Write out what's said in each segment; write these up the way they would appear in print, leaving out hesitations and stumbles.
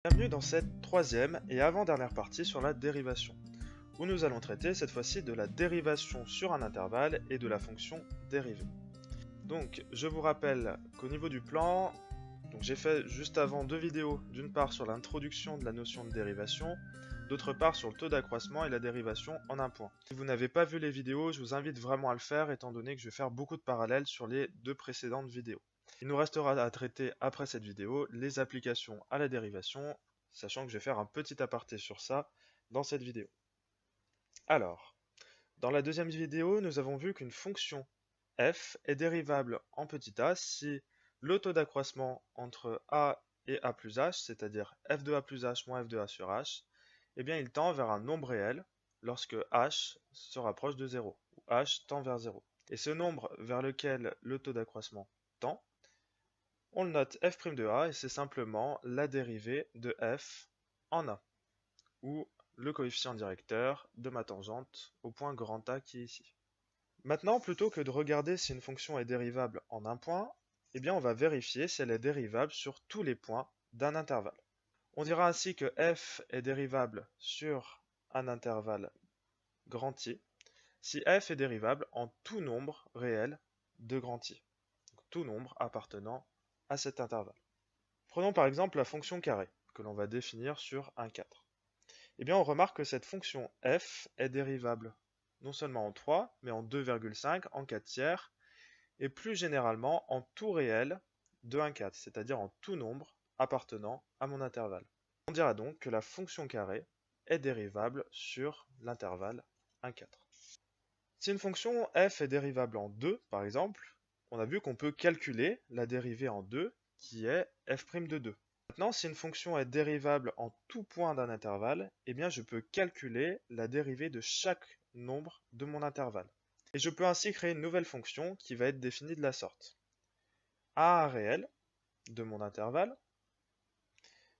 Bienvenue dans cette troisième et avant-dernière partie sur la dérivation, où nous allons traiter cette fois-ci de la dérivation sur un intervalle et de la fonction dérivée. Donc je vous rappelle qu'au niveau du plan, j'ai fait juste avant deux vidéos, d'une part sur l'introduction de la notion de dérivation, d'autre part sur le taux d'accroissement et la dérivation en un point. Si vous n'avez pas vu les vidéos, je vous invite vraiment à le faire étant donné que je vais faire beaucoup de parallèles sur les deux précédentes vidéos. Il nous restera à traiter après cette vidéo les applications à la dérivation, sachant que je vais faire un petit aparté sur ça dans cette vidéo. Alors, dans la deuxième vidéo, nous avons vu qu'une fonction f est dérivable en petit a si le taux d'accroissement entre a et a plus h, c'est-à-dire f de a plus h moins f de a sur h, eh bien il tend vers un nombre réel lorsque h se rapproche de 0, ou h tend vers 0. Et ce nombre vers lequel le taux d'accroissement tend, on le note f' de a et c'est simplement la dérivée de f en a, ou le coefficient directeur de ma tangente au point grand A qui est ici. Maintenant, plutôt que de regarder si une fonction est dérivable en un point, eh bien on va vérifier si elle est dérivable sur tous les points d'un intervalle. On dira ainsi que f est dérivable sur un intervalle grand I si f est dérivable en tout nombre réel de grand I, donc tout nombre appartenant à cet intervalle. Prenons par exemple la fonction carré, que l'on va définir sur un 4. Eh bien on remarque que cette fonction f est dérivable non seulement en 3, mais en 2,5, en 4 tiers, et plus généralement en tout réel de 1,4, c'est-à-dire en tout nombre appartenant à mon intervalle. On dira donc que la fonction carré est dérivable sur l'intervalle 1,4. Si une fonction f est dérivable en 2, par exemple, on a vu qu'on peut calculer la dérivée en 2, qui est f' de 2. Maintenant, si une fonction est dérivable en tout point d'un intervalle, eh bien je peux calculer la dérivée de chaque nombre de mon intervalle. Et je peux ainsi créer une nouvelle fonction qui va être définie de la sorte. À un réel de mon intervalle,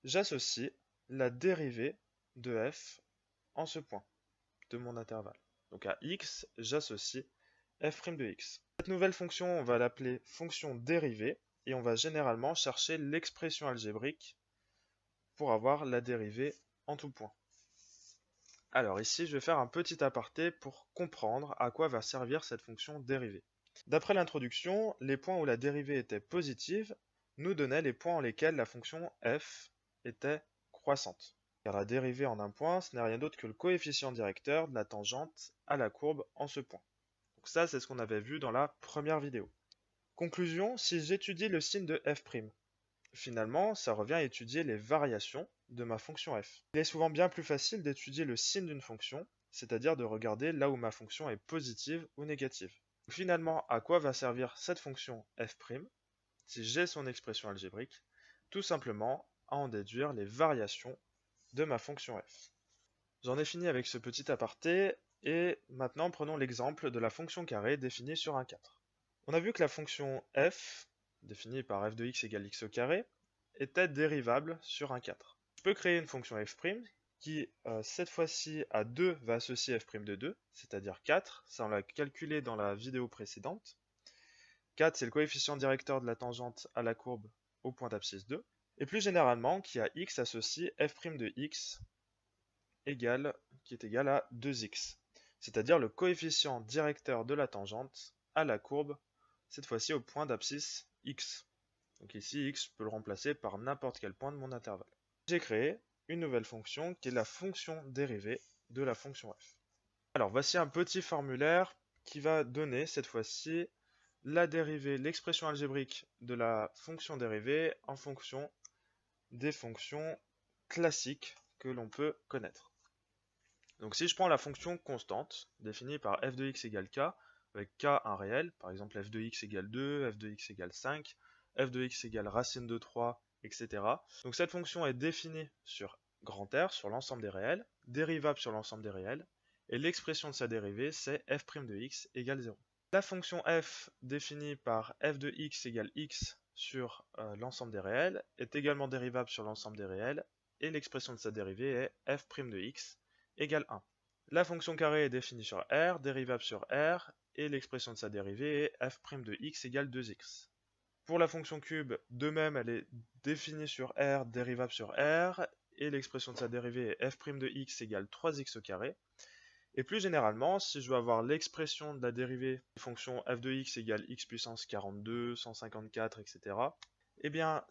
j'associe la dérivée de f en ce point de mon intervalle. Donc à x, j'associe f' de x. Cette nouvelle fonction, on va l'appeler fonction dérivée, et on va généralement chercher l'expression algébrique pour avoir la dérivée en tout point. Alors ici, je vais faire un petit aparté pour comprendre à quoi va servir cette fonction dérivée. D'après l'introduction, les points où la dérivée était positive nous donnaient les points en lesquels la fonction f était croissante. Car la dérivée en un point, ce n'est rien d'autre que le coefficient directeur de la tangente à la courbe en ce point. Donc ça, c'est ce qu'on avait vu dans la première vidéo. Conclusion, si j'étudie le signe de f', finalement, ça revient à étudier les variations de ma fonction f. Il est souvent bien plus facile d'étudier le signe d'une fonction, c'est-à-dire de regarder là où ma fonction est positive ou négative. Finalement, à quoi va servir cette fonction f' si j'ai son expression algébrique? Tout simplement à en déduire les variations de ma fonction f. J'en ai fini avec ce petit aparté, et maintenant prenons l'exemple de la fonction carré définie sur un 4. On a vu que la fonction f, définie par f de x égale x au carré, était dérivable sur un 4. Je peux créer une fonction f' qui, cette fois-ci, à 2 va associer f' de 2, c'est-à-dire 4, ça on l'a calculé dans la vidéo précédente. 4, c'est le coefficient directeur de la tangente à la courbe au point d'abscisse 2. Et plus généralement, qui à x associe f' de x qui est égal à 2x, c'est-à-dire le coefficient directeur de la tangente à la courbe, cette fois-ci au point d'abscisse x. Donc ici, x, je peux le remplacer par n'importe quel point de mon intervalle. J'ai créé une nouvelle fonction qui est la fonction dérivée de la fonction f. Alors voici un petit formulaire qui va donner cette fois-ci la dérivée, l'expression algébrique de la fonction dérivée en fonction des fonctions classiques que l'on peut connaître. Donc si je prends la fonction constante, définie par f de x égale k, avec k un réel, par exemple f de x égale 2, f de x égale 5, f de x égale racine de 3, etc. Donc cette fonction est définie sur grand R, sur l'ensemble des réels, dérivable sur l'ensemble des réels, et l'expression de sa dérivée, c'est f' de x égale 0. La fonction f définie par f de x égale x sur l'ensemble des réels est également dérivable sur l'ensemble des réels, et l'expression de sa dérivée est f' de x égale 1. La fonction carré est définie sur R, dérivable sur R, et l'expression de sa dérivée est f' de x égale 2x. Pour la fonction cube, de même, elle est définie sur R, dérivable sur R, et l'expression de sa dérivée est f' de x égale 3x au carré. Et plus généralement, si je veux avoir l'expression de la dérivée des fonctions f de x égale x puissance 42, 154, etc., eh bien,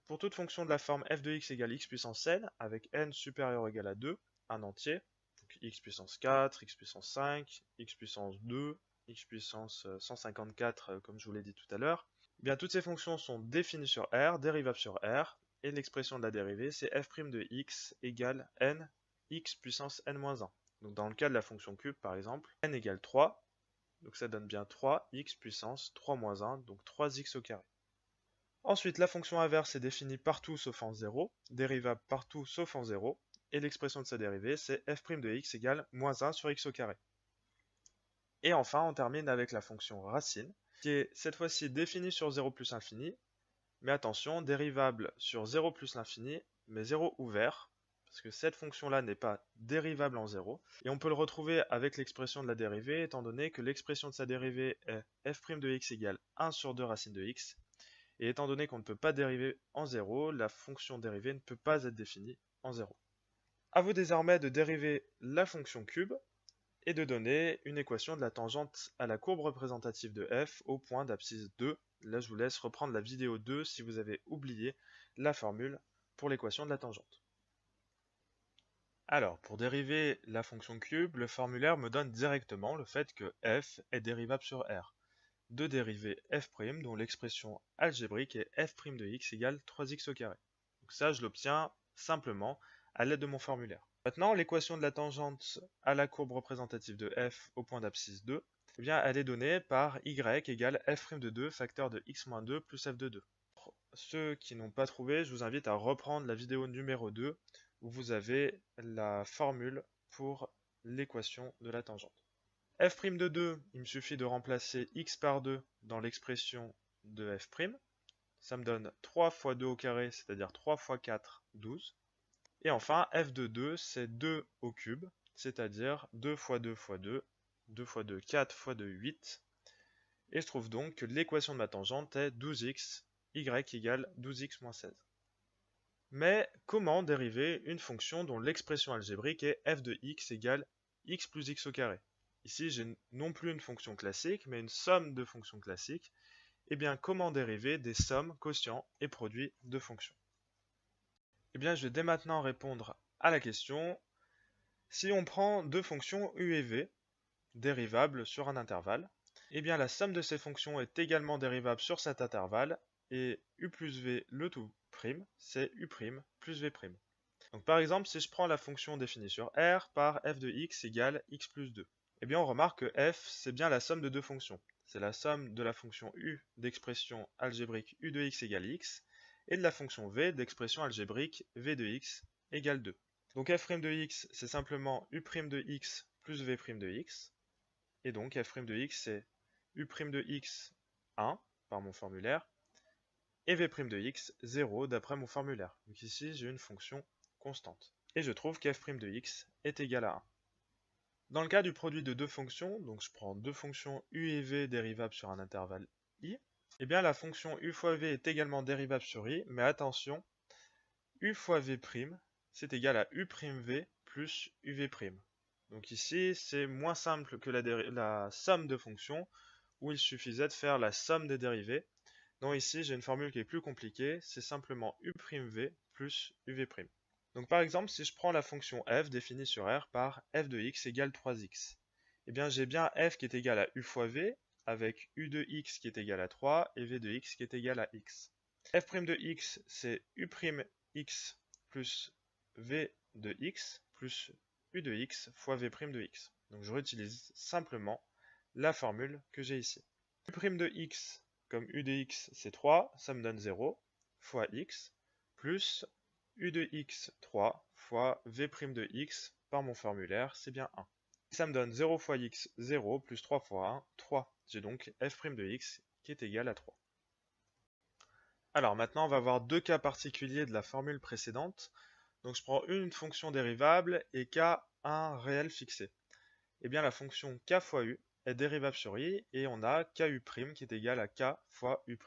pour toute fonction de la forme f de x égale x puissance n, avec n supérieur ou égal à 2, un entier, donc x puissance 4, x puissance 5, x puissance 2, x puissance 154, comme je vous l'ai dit tout à l'heure, eh bien, toutes ces fonctions sont définies sur R, dérivables sur R, et l'expression de la dérivée, c'est f' de x égale n, x puissance n-1. Donc dans le cas de la fonction cube, par exemple, n égale 3, donc ça donne bien 3x puissance 3 moins 1, donc 3x au carré. Ensuite, la fonction inverse est définie partout sauf en 0, dérivable partout sauf en 0, et l'expression de sa dérivée, c'est f' de x égale moins 1 sur x au carré. Et enfin, on termine avec la fonction racine, qui est cette fois-ci définie sur 0 plus l'infini, mais attention, dérivable sur 0 plus l'infini, mais 0 ouvert, parce que cette fonction-là n'est pas dérivable en 0, et on peut le retrouver avec l'expression de la dérivée, étant donné que l'expression de sa dérivée est f' de x égale 1 sur 2 racine de x, et étant donné qu'on ne peut pas dériver en 0, la fonction dérivée ne peut pas être définie en 0. A vous désormais de dériver la fonction cube, et de donner une équation de la tangente à la courbe représentative de f au point d'abscisse 2. Là, je vous laisse reprendre la vidéo 2 si vous avez oublié la formule pour l'équation de la tangente. Alors, pour dériver la fonction cube, le formulaire me donne directement le fait que f est dérivable sur R. De dériver f', dont l'expression algébrique est f' de x égale 3x au carré. Donc ça, je l'obtiens simplement à l'aide de mon formulaire. Maintenant, l'équation de la tangente à la courbe représentative de f au point d'abscisse 2, eh bien, elle est donnée par y égale f' de 2 facteur de x-2 plus f de 2. Pour ceux qui n'ont pas trouvé, je vous invite à reprendre la vidéo numéro 2 où vous avez la formule pour l'équation de la tangente. F' de 2, il me suffit de remplacer x par 2 dans l'expression de f'. Ça me donne 3 fois 2 au carré, c'est-à-dire 3 fois 4, 12. Et enfin, f de 2, c'est 2 au cube, c'est-à-dire 2 fois 2 fois 2, 2 fois 2, 4 fois 2, 8. Et je trouve donc que l'équation de ma tangente est 12x, y égale 12x moins 16. Mais comment dériver une fonction dont l'expression algébrique est f de x égale x plus x au carré? Ici, j'ai non plus une fonction classique, mais une somme de fonctions classiques. Eh bien, comment dériver des sommes, quotients et produits de fonctions? Eh bien, je vais dès maintenant répondre à la question. Si on prend deux fonctions u et v, dérivables sur un intervalle, eh bien la somme de ces fonctions est également dérivable sur cet intervalle, et u plus v le tout prime, c'est u prime plus v prime. Donc par exemple, si je prends la fonction définie sur R par f de x égale x plus 2, eh bien on remarque que f, c'est bien la somme de deux fonctions. C'est la somme de la fonction u d'expression algébrique u de x égale x, et de la fonction v d'expression algébrique v de x égale 2. Donc f' de x, c'est simplement u' de x plus v' de x. Et donc f' de x, c'est u' de x 1 par mon formulaire, et v' de x 0 d'après mon formulaire. Donc ici, j'ai une fonction constante. Et je trouve qu'f' de x est égal à 1. Dans le cas du produit de deux fonctions, donc je prends deux fonctions u et v dérivables sur un intervalle i, eh bien la fonction u fois v est également dérivable sur i, mais attention, u fois v', c'est égal à u'v plus uv'. Donc ici, c'est moins simple que la somme de fonctions, où il suffisait de faire la somme des dérivées. Donc ici, j'ai une formule qui est plus compliquée, c'est simplement u'v plus uv'. Donc par exemple, si je prends la fonction f définie sur R par f de x égale 3x, eh bien j'ai bien f qui est égal à u fois v, avec u de x qui est égal à 3, et v de x qui est égal à x. f' de x, c'est u'x plus v de x plus u de x fois v' de x. Donc je réutilise simplement la formule que j'ai ici. U' de x comme u de x c'est 3, ça me donne 0, fois x, plus u de x 3 fois v' de x par mon formulaire, c'est bien 1. Ça me donne 0 fois x, 0, plus 3 fois 1, 3. J'ai donc f' de x qui est égal à 3. Alors maintenant, on va voir deux cas particuliers de la formule précédente. Donc je prends une fonction dérivable et k un réel fixé. Eh bien la fonction k fois u est dérivable sur i et on a ku' qui est égal à k fois u'.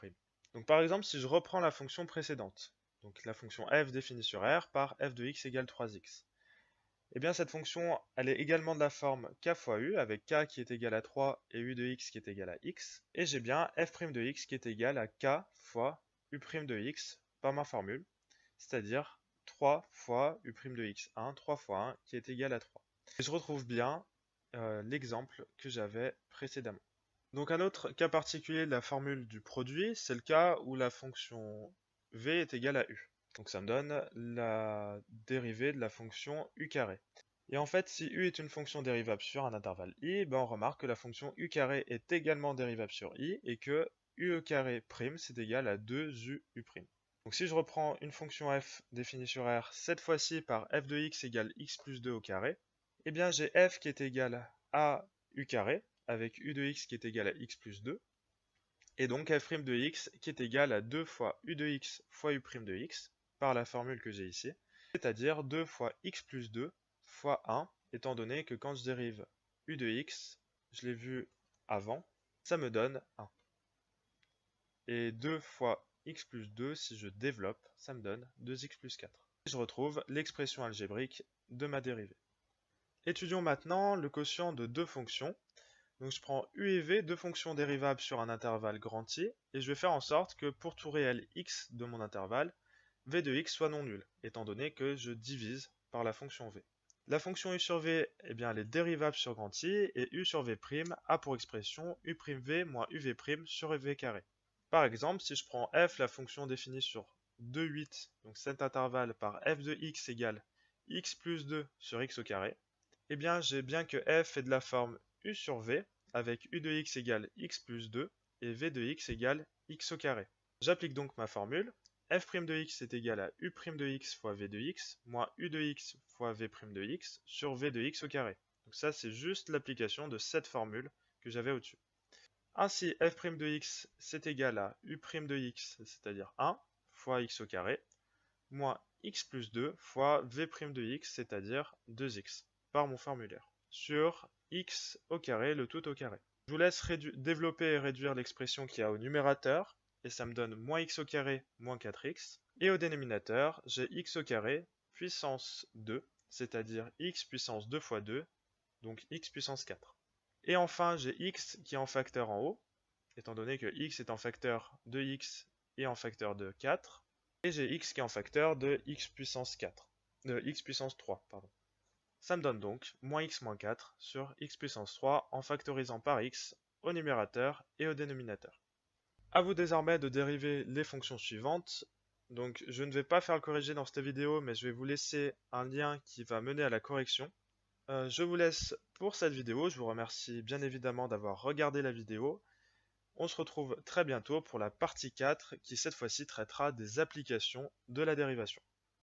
Donc par exemple, si je reprends la fonction précédente, donc la fonction f définie sur R par f de x égale 3x, eh bien cette fonction, elle est également de la forme k fois u, avec k qui est égal à 3 et u de x qui est égal à x, et j'ai bien f' de x qui est égal à k fois u' de x par ma formule, c'est-à-dire 3 fois u' de x1, 3 fois 1 qui est égal à 3. Et je retrouve bien l'exemple que j'avais précédemment. Donc un autre cas particulier de la formule du produit, c'est le cas où la fonction v est égale à u. Donc ça me donne la dérivée de la fonction u carré. Et en fait, si u est une fonction dérivable sur un intervalle i, ben on remarque que la fonction u carré est également dérivable sur i et que u carré prime c'est égal à 2u prime. Donc si je reprends une fonction f définie sur R, cette fois-ci par f de x égale x plus 2 au carré, eh bien j'ai f qui est égal à u carré, avec u de x qui est égal à x plus 2, et donc f' de x qui est égal à 2 fois u de x fois u' de x, par la formule que j'ai ici, c'est-à-dire 2 fois x plus 2 fois 1, étant donné que quand je dérive u de x, je l'ai vu avant, ça me donne 1. Et 2 fois x plus 2, si je développe, ça me donne 2x plus 4. Et je retrouve l'expression algébrique de ma dérivée. Étudions maintenant le quotient de deux fonctions. Donc je prends u et v, deux fonctions dérivables sur un intervalle grand I, et je vais faire en sorte que pour tout réel x de mon intervalle, v de x soit non nul, étant donné que je divise par la fonction v. La fonction u sur v, eh bien, elle est dérivable sur grand I, et u sur v' a pour expression u'v moins uv' sur v carré. Par exemple, si je prends f, la fonction définie sur 2, 8, donc cet intervalle par f de x égale x plus 2 sur x au carré, eh bien j'ai bien que f est de la forme u sur v, avec u de x égale x plus 2 et v de x égale x au carré. J'applique donc ma formule, f' de x est égal à u' de x fois v de x, moins u de x fois v' de x sur v de x au carré. Donc ça c'est juste l'application de cette formule que j'avais au-dessus. Ainsi, f' de x c'est égal à u' de x, c'est-à-dire 1, fois x au carré, moins x plus 2 fois v' de x, c'est-à-dire 2x, par mon formulaire, sur x au carré, le tout au carré. Je vous laisse développer et réduire l'expression qu'il y a au numérateur, et ça me donne moins x au carré, moins 4x. Et au dénominateur, j'ai x au carré, puissance 2, c'est-à-dire x puissance 2 fois 2, donc x puissance 4. Et enfin, j'ai x qui est en facteur en haut, étant donné que x est en facteur de x et en facteur de 4. Et j'ai x qui est en facteur de x puissance 4, de x puissance 3, pardon. Ça me donne donc moins x moins 4 sur x puissance 3 en factorisant par x au numérateur et au dénominateur. A vous désormais de dériver les fonctions suivantes. Donc je ne vais pas faire le corriger dans cette vidéo, mais je vais vous laisser un lien qui va mener à la correction. Je vous laisse pour cette vidéo, je vous remercie bien évidemment d'avoir regardé la vidéo. On se retrouve très bientôt pour la partie 4 qui cette fois-ci traitera des applications de la dérivation.